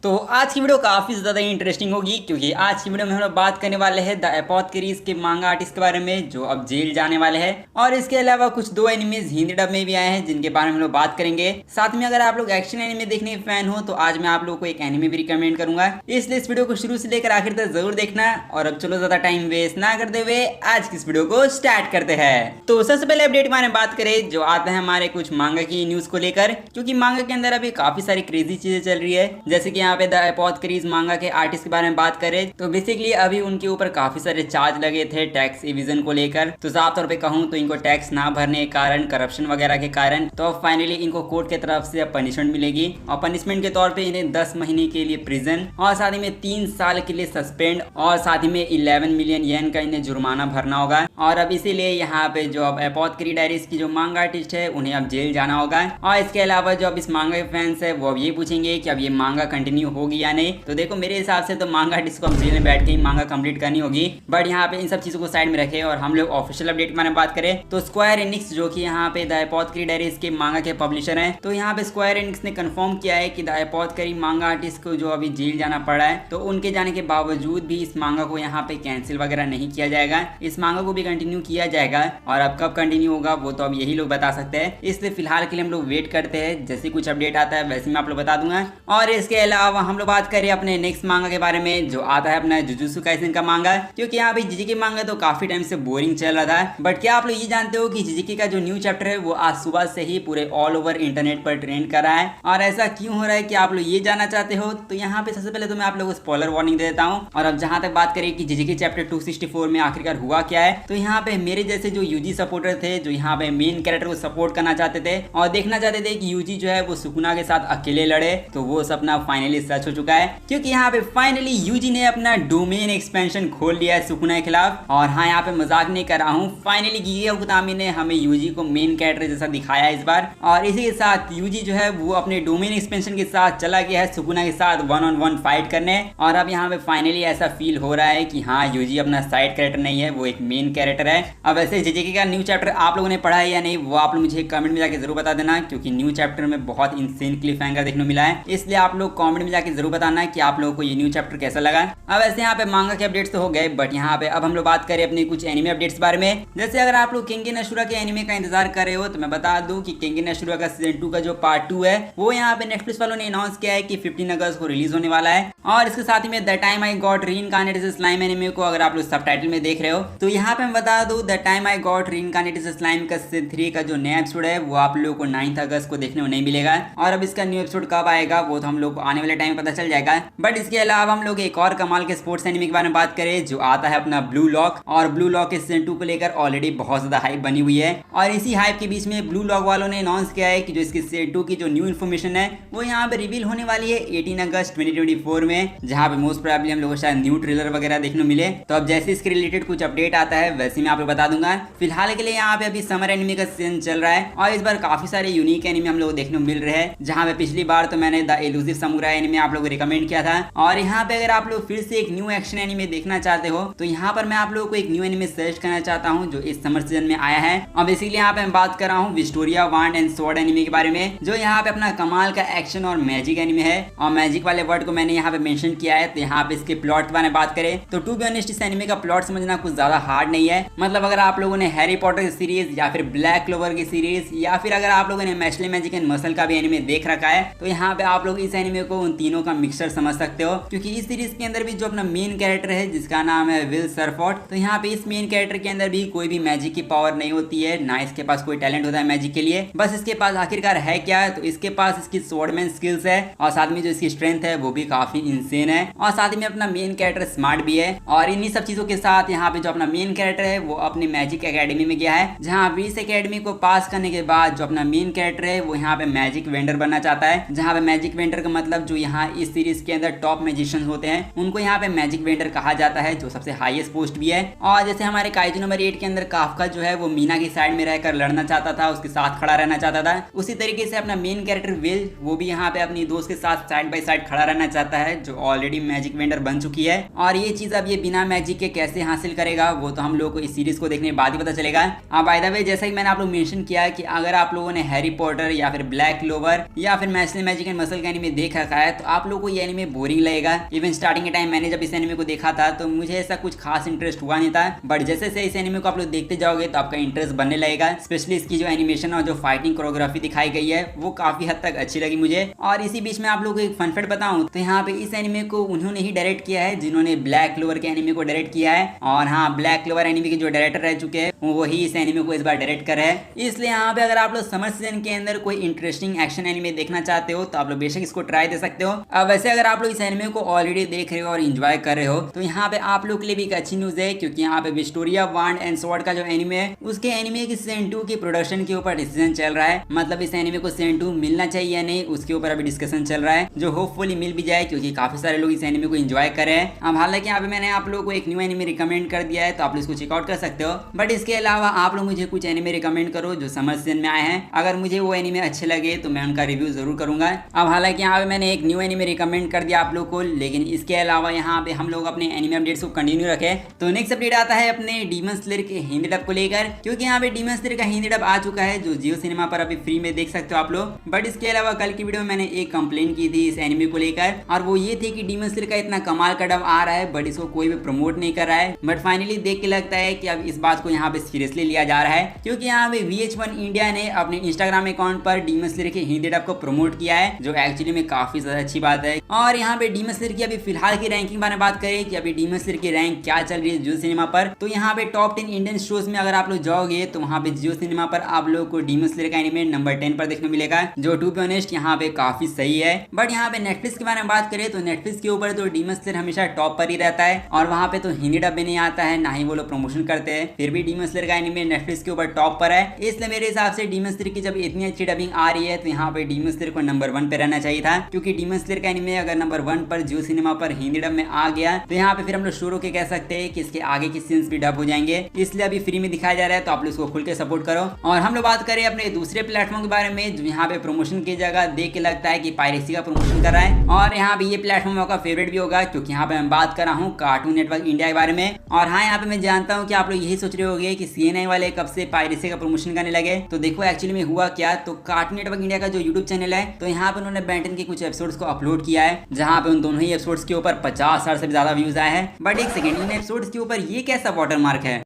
तो आज की वीडियो काफ़ी ज़्यादा इंटरेस्टिंग होगी क्योंकि आज की वीडियो में हम लोग बात करने वाले हैं द एपोथेकेरिस के मांगा आर्टिस्ट के बारे में जो अब जेल जाने वाले हैं। और इसके अलावा कुछ दो एनिमेज हिंदी डब में भी आए हैं जिनके बारे में हम लोग बात करेंगे। साथ में अगर आप लोग एक्शन एनिमे देखने के फैन हो तो आज मैं आप लोगों को एक एनिमे भी रिकमेंड करूंगा, इसलिए इस वीडियो को शुरू से लेकर आखिर तक जरूर देखना। और अब चलो ज़्यादा टाइम वेस्ट ना करते हुए आज की इस वीडियो को स्टार्ट करते हैं। तो सबसे पहले अपडेट के बारे में बात करें जो आता है हमारे कुछ मांगा की न्यूज को लेकर, क्योंकि मांगा के अंदर अभी काफी सारी क्रेजी चीजें चल रही है। जैसे कि यहाँ पे द एपोथेकेरिस मांगा के आर्टिस्ट के बारे में बात करें तो बेसिकली अभी उनके ऊपर काफी सारे चार्ज लगे थे टैक्स इविजन को लेकर। तो साफ तौर पे कहूँ तो इनको टैक्स ना भरने के कारण, करप्शन वगैरह के कारण, तो अब फाइनली इनको कोर्ट की तरफ से पनिशमेंट मिलेगी। और पनिशमेंट के तौर पे इन्हें 10 महीने के लिए प्रिजन और साथ ही में 3 साल के लिए सस्पेंड और साथ ही में 11 मिलियन येन का इन्हें जुर्माना भरना होगा। और अब इसीलिए यहाँ पे जो अब एपोथेकेरिस डायरीज की जो मांगा आर्टिस्ट है उन्हें अब जेल जाना होगा। और इसके अलावा जो अब इस मांगा के फैंस है वो अब ये पूछेंगे कि अब ये मांगा कंटिन्यू होगी या नहीं। तो देखो मेरे हिसाब से तो मांगा आर्टिस्ट को अब जेल में बैठ के ही मांगा कंप्लीट करनी होगी। बट यहाँ पे इन सब चीजों को साइड में रखे और हम लोग ऑफिशियल अपडेट के बारे में बात करें तो स्क्वायर एनिक्स जो कि यहाँ पे द एपोथेकेरिस डायरीज के मांगा के पब्लिशर हैं, तो यहाँ पे स्क्वायर एनिक्स ने कंफर्म किया है कि द एपोथेकेरिस मांगा आर्टिस्ट को जो अभी जेल जाना पड़ा है तो उनके जाने के बावजूद भी इस मांगा को यहाँ पे कैंसिल वगैरह नहीं किया जाएगा, इस मांगा को भी कंटिन्यू किया जाएगा। और अब कब कंटिन्यू होगा वो तो अब यही लोग बता सकते हैं, इसलिए फिलहाल के लिए हम लोग वेट करते हैं। जैसे कुछ अपडेट आता है वैसे मैं आप लोग बता दूंगा। और इसके अलावा हम लोग बात करें अपने नेक्स्ट मांगा के बारे में जो आता है अपना जुजुत्सु काइसेन का मांगा, क्योंकि यहाँ पे जिजिके मांगा तो काफी टाइम से बोरिंग चल रहा था। बट क्या आप लोग ये जानते हो कि जिजिके का जो न्यू चैप्टर है वो आज सुबह से ही पूरे ऑल ओवर इंटरनेट पर ट्रेंड कर रहा है। और ऐसा क्यों हो रहा है कि आप लोग ये जानना चाहते हो तो यहाँ पे सबसे पहले तो मैं आप लोगों को स्पॉइलर वार्निंग दे देता हूँ। और अब जहां तक बात करें कि जिजिके चैप्टर 264 में आखिरकार हुआ क्या है, तो यहाँ पे मेरे जैसे जो यूजी सपोर्टर थे जो यहाँ पे मेन कैरेक्टर को सपोर्ट करना चाहते थे और देखना चाहते थे कि यूजी जो है वो सुकुना के साथ अकेले लड़े, तो वो सपना फाइनली सच हो चुका है। क्योंकि यहाँ पे फाइनली यूजी ने अपना डोमेन एक्सपेंशन खोल लिया है सुकुना के खिलाफ। और हाँ, यहाँ पे मजाक नहीं कर रहा हूँ, फाइनली गिगे उतामी ने हमें यूजी को मेन कैरेक्टर जैसा दिखाया इस बार। और इसी के साथ यूजी जो है वो अपने डोमेन एक्सपेंशन के साथ चला गया है सुकुना के साथ 1-on-1 फाइट करने। और अब यहाँ पे फाइनली ऐसा फील हो रहा है कि हाँ, यूजी अपना साइड कैरेक्टर नहीं है, वो एक मेन कैरेक्टर है। अब वैसे जिजिके का न्यू चैप्टर आप लोगों ने पढ़ा है या नहीं वो आप लोग मुझे कमेंट में जाके जरूर बता देना, क्योंकि न्यू चैप्टर में बहुत इंसेन क्लिफ हैंगर देखने को मिला है, इसलिए आप लोग कमेंट में जाके जरूर बताना कि आप लोगों को ये न्यू चैप्टर कैसा लगा। अब ऐसे यहाँ पे मांगा के अपडेट्स तो हो गए, बट यहाँ पे अब हम लोग बात करें अपने कुछ एनिमे अपडेट्स के बारे में। जैसे अगर आप लोग केंगेन अशुरा के एनिमे का इंतजार कर रहे हो तो मैं बता दूं कि केंगेन अशुरा का सीजन 2 का जो पार्ट 2 है वो यहाँ पे नेटफ्लिक्स वालों ने अनाउंस किया है कि 15 अगस्त को रिलीज होने वाला है। और इसके साथ ही में the time I got reincarnated as slime anime को अगर आप लोग सबटाइटल में देख रहे हो तो यहाँ पे मैं बता दूं the time I got reincarnated as slime का सीजन 3 का जो नया एपिसोड है वो आप लोगों को 9 अगस्त को देखने को नहीं मिलेगा। और अब इसका न्यू एपिसोड कब आएगा वो तो हम लोग को आने वाले टाइम पता चल जाएगा। बट इसके अलावा हम लोग एक और कमाल के स्पोर्ट्स एनिमे के बारे में बात करें जो आता है अपना ब्लू लॉक। और ब्लू लॉक के सीजन 2 को लेकर ऑलरेडी बहुत ज्यादा हाइप बनी हुई है। और इसी हाइप के बीच में ब्लू लॉक वालों ने अनाउंस किया है कि जो इसकी सीजन 2 की जो न्यू इन्फॉर्मेशन है वो यहाँ पे रिवील होने वाली है 18 अगस्त 2024 में, जहाँ पे मोस्ट प्रोबेबली हम लोग को शायद न्यू ट्रेलर वगैरह देखने को मिले। तो अब जैसे इसके रिलेटेड कुछ अपडेट आता है वैसे मैं आपको बता दूंगा। फिलहाल के लिए यहाँ पे अभी समर एनिमे का सीजन चल रहा है और इस बार काफी सारे यूनिक एनिमे हम लोग देखने को मिल रहे हैं, जहाँ पे पिछली बार तो मैंने द एलूसिव समुराई एनिमे आप लोगों को रिकमेंड किया था। और यहाँ पे अगर आप लोग फिर से एक न्यू एक्शन एनिमे देखना चाहते हो तो यहाँ पर मैं आप लोगों को एक न्यू एनिमे सजेस्ट करना चाहता हूँ जो इस समर सीजन में आया है। और बेसिकली यहाँ पे मैं बात कर रहा हूँ विस्टोरिया वांड एंड स्वॉर्ड एनिमे के बारे में, जो यहाँ पे अपना कमाल का एक्शन और मैजिक एनिमे है। और मैजिक वाले वर्ड को मैंने यहाँ पे मेंशन किया है। तो यहाँ पे इसके प्लॉट के बारे में बात करें तो टू बी ऑनेस्ट इस एनिमे का प्लॉट समझना कुछ ज्यादा हार्ड नहीं है। मतलब अगर आप लोगों ने हैरी पॉटर की सीरीज या फिर ब्लैक क्लोवर की सीरीज या फिर अगर आप लोगों ने मैशले मैजिक एंड मसल का भी एनिमे देख रखा है तो यहाँ पे आप लोग इस एनिमे को उन तीनों का मिक्सचर समझ सकते हो। क्योंकि इस सीरीज के अंदर भी जो अपना मेन कैरेक्टर है जिसका नाम है विल सरफोर्ड, तो यहाँ पे इस मेन कैरेक्टर के अंदर भी कोई भी मैजिक की पावर नहीं होती है, ना इसके पास कोई टैलेंट होता है मैजिक के लिए। बस इसके पास आखिरकार है क्या है तो इसके पास इसकी स्वॉर्डमैन स्किल्स है और साथ में जो इसकी स्ट्रेंथ है वो भी काफी इंसेन है। और साथ में अपना मेन कैरेक्टर स्मार्ट भी है। और इन्हीं सब चीजों के साथ यहाँ पे जो अपना मेन कैरेक्टर है वो अपने मैजिक एकेडमी में गया है, जहाँ पे इस एकेडमी को पास करने के बाद जो अपना मेन कैरेक्टर है वो यहाँ पे मैजिक वेंडर बनना चाहता है। जहाँ पे मैजिक वेंडर का मतलब जो यहाँ इस सीरीज के अंदर टॉप मैजिशियन होते हैं उनको यहाँ पे मैजिक वेंडर कहा जाता है, जो सबसे हाईएस्ट पोस्ट भी है। और जैसे हमारे काइजू नंबर 8 के अंदर काफका जो है वो मीना की साइड में रहकर लड़ना चाहता था, उसके साथ खड़ा रहना चाहता था, उसी तरीके से अपना मेन कैरेक्टर विल वो भी यहाँ पे अपनी दोस्त के साथ साइड बाय साइड खड़ा रहना चाहता है, जो ऑलरेडी मैजिक वेंडर बन चुकी है। और ये चीज अब ये बिना मैजिक के कैसे हासिल करेगा वो तो हम लोग लोगों को इस सीरीज को देखने के बाद ही पता चलेगा। बाय द वे, जैसा कि मैंने आप लोग मेंशन किया कि अगर आप लोगों ने हैरी पॉटर या फिर ब्लैक क्लोवर या फिर मैस्ले मैजिक एंड मसल का एनिमे देख रखा है तो आप लोगों को ये एनिमे बोरिंग लगेगा। इवन स्टार्टिंग के टाइम मैंने जब इस एनिमे को देखा था तो मुझे ऐसा कुछ खास इंटरेस्ट हुआ नहीं था, बट जैसे से इस एनिमे को आप लोग देखते जाओगे तो आपका इंटरेस्ट बनने लगेगा। स्पेशली इसकी जो एनिमेशन और जो फाइटिंग कोरियोग्राफी दिखाई गई है वो काफी हद तक अच्छी लगी मुझे। और इसी बीच में आप लोगों को एक फन फैक्ट बताऊं तो यहाँ पे इस एनिमे को उन्होंने ही डायरेक्ट किया है जिन्होंने ब्लैक क्लोवर के एनिमे को डायरेक्ट किया है। और हाँ, ब्लैक क्लोवर एनिमे के जो डायरेक्टर रह चुके हैं वही इस एनिमे को इस बार डायरेक्ट कर रहे हैं। इसलिए यहाँ पे अगर आप लोग समर सीजन के अंदर कोई इंटरेस्टिंग एक्शन एनिमे देखना चाहते हो तो आप लोग बेशक इसको ट्राई दे सकते हो। अब वैसे अगर आप लोग इस एनिमे को ऑलरेडी देख रहे हो और एंजॉय कर रहे हो तो यहाँ पे आप लोग के लिए भी एक अच्छी न्यूज है, क्योंकि यहाँ पे विक्टोरिया वांड एंड स्वॉर्ड का जो एनिमे है उसके एनिमे की सीजन 2 की प्रोडक्शन के ऊपर डिसीजन चल रहा है। मतलब इस एनिमे को सीजन 2 मिलना चाहिए या नहीं उसके ऊपर अभी डिस्कशन चल रहा है, जो होपफुली मिल भी जाए क्योंकि काफी सारे लोग इस एनिमे को एंजॉय कर रहे हैं। अब हालांकि यहाँ पे मैंने आप लोगों को एक न्यू एनिमे रिकमेंड कर दिया है तो आप लोग इसको चेकआउट कर सकते हो, बट इसके अलावा आप लोग मुझे कुछ एनिमे रिकमेंड करो जो समर सीजन में आए हैं। अगर मुझे वो एनिमे अच्छे लगे तो मैं उनका रिव्यू जरूर करूंगा। अब हालांकि यहाँ पे मैंने एक न्यू एनिमे रिकमेंड कर दिया आप लोग को, लेकिन इसके अलावा यहाँ पे हम लोग अपने एनिमे अपडेट्स को कंटिन्यू रखें। तो नेक्स्ट अपडेट आता है अपने डीमन स्लेयर के हिंदी डब को लेकर, क्योंकि यहाँ पे डीमन स्लेयर का हिंदी डब आ चुका है जो जियो सिनेमा पर अभी फ्री में देख सकते हो आप लोग। बट इसके अलावा कल की वीडियो में मैंने एक कंप्लेन की थी इस एनिमे को लेकर, और वो ये थी कि डीमन स्लेयर का इतना कमाल का डब आ रहा है बट इसको कोई भी प्रमोट नहीं कर रहा है। बट फाइनली देख के लगता है कि अब इस बात को यहाँ पे सीरियसली लिया जा रहा है, क्योंकि यहाँ पे VH1 इंडिया ने अपने इंस्टाग्राम अकाउंट पर डीमन स्लेयर के हिंदी डब को प्रमोट किया है, जो एक्चुअली में काफी ज्यादा अच्छी बात है। और यहाँ पे डीमन स्लेयर की अभी फिलहाल की रैंकिंग बारे में बात करें कि अभी डीमन स्लेयर की रैंक क्या चल रही है जियो सिनेमा पर, तो यहाँ पे टॉप 10 इंडियन शोज में अगर आप लोग जाओगे तो वहाँ पे जियो सिनेमा पर आप लोग को डीमन स्लेयर का एनिमे नंबर 10 पर देखने मिलेगा, जो टू बी ऑनेस्ट यहाँ पे काफी सही है। बट यहाँ पे नेटफ्लिक्स के बारे में बात करें तो नेटफ्लिक्स के ऊपर तो डीमन स्लेयर हमेशा टॉप पर ही रहता है, और वहाँ पे तो हिंदी डब भी नहीं आता है, ना ही वो लोग प्रमोशन करते हैं, फिर भी डीमन स्लेयर का एनिमे नेटफ्लिक्स के ऊपर टॉप पर है। इसलिए मेरे हिसाब से डीमन स्लेयर की जब इतनी अच्छी डबिंग आ रही है तो यहाँ पे डीमन स्लेयर को नंबर 1 पे रहना चाहिए था, क्योंकि डीमन स्लेयर का एनिमे अगर नंबर 1 पर जियो सिनेमा पर हिंदी डब में आ गया तो यहाँ पे फिर हम लोग शुरू के कह सकते हैं कि इसके आगे की सीन्स भी डब हो जाएंगे। इसलिए अभी फ्री में दिखाया जा रहा है तो आप लोग इसको खुल के सपोर्ट करो। और हम लोग बात करें अपने दूसरे प्लेटफॉर्म के बारे में जो यहाँ पे प्रमोशन की जगह देख के लगता है कि पायरेसी का प्रमोशन कर रहा है, और यहाँ पे ये प्लेटफॉर्म आपका फेवरेट भी होगा क्योंकि यहाँ पे मैं बात कर रहा हूँ कार्टून नेटवर्क इंडिया के बारे में। और हाँ, यहाँ पे मैं जानता हूँ कि आप लोग यही सोच रहे होंगे कि CNI वाले कब से पायरेसी का प्रमोशन करने लगे। तो देखो एक्चुअली में हुआ क्या, तो कार्टून नेटवर्क इंडिया का जो यूट्यूब चैनल है तो यहाँ पे उन्होंने बेन 10 के कुछ एपिसोड्स को अपलोड किया है, जहाँ पे उन दोनों ही एपिसोड्स के ऊपर 50,000 से भी ज्यादा व्यूज आए हैं। बट एक सेकंड, इन एपिसोड्स के ऊपर ये कैसा वाटरमार्क है?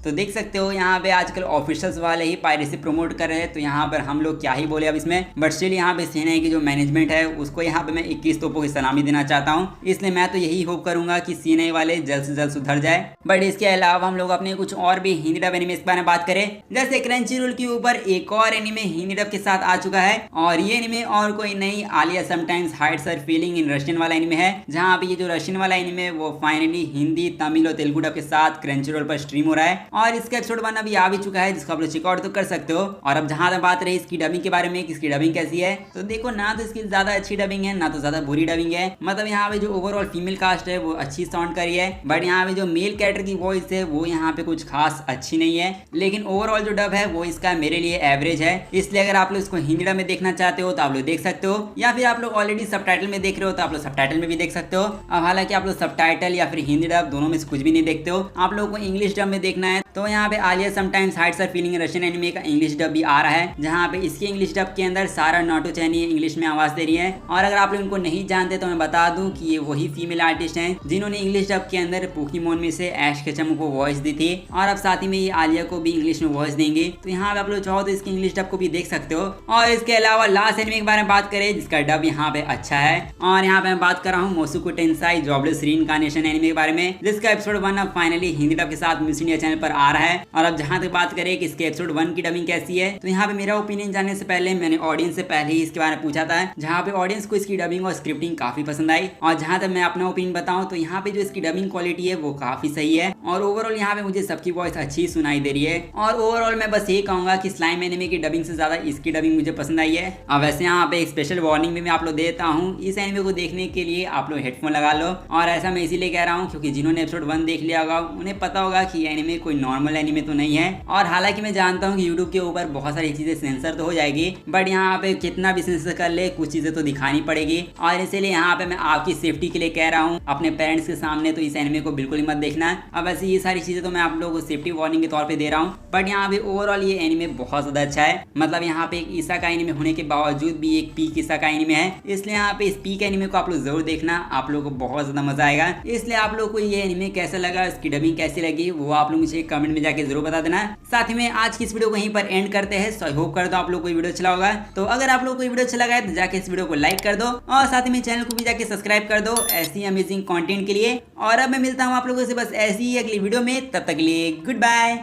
तो देख सकते हो यहाँ पे आजकल ऑफिशियल्स वाले ही पायरेसी प्रमोट कर रहे हैं, तो यहाँ पर हम लोग क्या ही बोले अब इसमें। बट स्टिल यहाँ पे CNI की जो मैनेजमेंट है उसको यहाँ पे मैं 21 तोपों की सलामी देना चाहता हूँ, इसलिए मैं तो यही होप करूंगा कि CNI वाले जल्द से जल्द सुधर जाए। बट इसके अलावा हम लोग अपने कुछ और भी हिंदी डब एनिमे के बारे में बात करें, जैसे क्रंचीरोल के ऊपर एक और एनिमे हिंदी डब के साथ आ चुका है, और ये एनिमे और कोई नहीं, Alia sometimes hides her feeling in Russian वाला एनिमे है, जहाँ पे ये जो रशियन वाला एनिमे वो फाइनली हिंदी, तमिल और तेलुगु डब के साथ क्रंचीरोल पर स्ट्रीम हो रहा है, और इसका एपिसोड 1 अभी आ भी चुका है जिसको आप लोग चेकआउट तो कर सकते हो। और अब जहां तक बात रही इसकी डबिंग के बारे में कि इसकी डबिंग कैसी है, तो देखो ना तो इसकी ज्यादा अच्छी डबिंग है ना तो ज्यादा बुरी डबिंग है। मतलब यहाँ पे जो ओवरऑल फीमेल कास्ट है वो अच्छी साउंड करी है, बट यहाँ पे जो मेल कैरेक्टर की वॉइस है वो यहाँ पे कुछ खास अच्छी नहीं है। लेकिन ओवरऑल जो डब है वो इसका मेरे लिए एवरेज है, इसलिए अगर आप लोग इसको हिंदी डब में देखना चाहते हो तो आप लोग देख सकते हो, या फिर आप लोग ऑलरेडी सबटाइटल में देख रहे हो तो आप लोग सबटाइटल में भी देख सकते हो। अब हालांकि आप लोग सबटाइटल या फिर हिंदी डब दोनों में से कुछ भी नहीं देखते हो, आप लोगों को इंग्लिश डब में देखना है, तो यहाँ पे Alia sometimes hides her feeling Russian anime का इंग्लिश डब भी आ रहा है, जहाँ पे इसके इंग्लिश डब के अंदर सारा नाटोचैनी इंग्लिश में आवाज दे रही है। और अगर आप लोग इनको नहीं जानते तो मैं बता दूं कि ये वही फीमेल आर्टिस्ट हैं जिन्होंने इंग्लिश डब के अंदर पोकेमॉन में से ऐश केचम को वॉइस दी थी, और अब साथ ही में ये आलिया को भी इंग्लिश में वॉइस देंगे। तो यहाँ पे आप लोग चाहो तो इसके इंग्लिश डब को भी देख सकते हो। और इसके अलावा लास्ट एनिमे के बारे में बात करें जिसका डब यहाँ पे अच्छा है, और यहाँ पे मैं बात कर रहा हूँ मोसुको टेंसाई जॉबलेस रीइंकार्नेशन एनिमे के बारे में, जिसका एपिसोड 1 अब फाइनली हिंदी डब के साथ मिस इंडिया चैनल पर आ रहा है। और अब जहाँ तक बात करें कि इसके एपिसोड 1 की डबिंग कैसी है, तो यहाँ पे मेरा ओपिनियन जानने से पहले मैंने ऑडियंस से पहले ही इसके बारे में पूछा था, जहाँ पे ऑडियंस को इसकी डबिंग और स्क्रिप्टिंग काफी पसंद आई। और जहाँ तक मैं अपना ओपिनियन बताऊं तो यहाँ पे जो इसकी डबिंग क्वालिटी है वो काफी सही है, और ओवरऑल यहाँ पे मुझे सबकी वॉइस अच्छी सुनाई दे रही है। और ओवरऑल मैं बस ये कहूंगा कि स्लाइम एनिमे की डबिंग से ज्यादा इसकी डबिंग मुझे पसंद आई है। अब वैसे यहाँ पे एक स्पेशल वार्निंग भी मैं आप लोग देता हूँ, इस एनिमे को देखने के लिए आप लोग हेडफोन लगा लो। और ऐसा मैं इसीलिए कह रहा हूँ क्योंकि जिन्होंने एपिसोड 1 देख लिया होगा उन्हें पता होगा कि एनिमे कोई नॉर्मल एनिमे तो नहीं है। और हालांकि मैं जानता हूँ कि यूट्यूब के ऊपर बहुत सारी चीजें सेंसर तो हो जाएगी, बट यहाँ पे कितना भी सेंसर कर ले कुछ चीजें तो दिखानी पड़ेगी। और इसीलिए यहाँ पे मैं आपकी सेफ्टी के लिए कह रहा हूँ, अपने पेरेंट्स के सामने तो इस एनिमे को बिल्कुल ही मत देखना। अब ऐसे ये सारी चीजें तो मैं आप लोगों को सेफ्टी वार्निंग के तौर पे दे रहा हूँ, बट यहाँ पे ओवरऑल ये एनिमे बहुत ज्यादा अच्छा है। मतलब यहाँ पे एक ईसा का एनिमे होने के बावजूद भी एक पीक ईसा का एनिमे है, इसलिए यहाँ पे इस पीक एनिमे को आप लोग जरूर देखना, आप लोगों को बहुत ज्यादा मजा आएगा। इसलिए आप लोग को ये एनिमे कैसा लगा, इसकी डबिंग कैसी लगी, वो आप लोग मुझे कमेंट में जाके जरूर बता देना। साथ ही में आज की इस वीडियो को यहीं पर एंड करते हैं। सो आई होप करता हूं आप लोग को ये वीडियो अच्छा होगा। तो अगर आप लोग को ये वीडियो अच्छा लगा है तो जाके इस वीडियो को लाइक कर दो और साथ ही में चैनल को भी जाके सब्सक्राइब कर दो ऐसी अमेजिंग कंटेंट के लिए। और अब मैं मिलता हूं आप लोगों से बस ऐसी ही अगली वीडियो में, तब तक के लिए गुड बाय।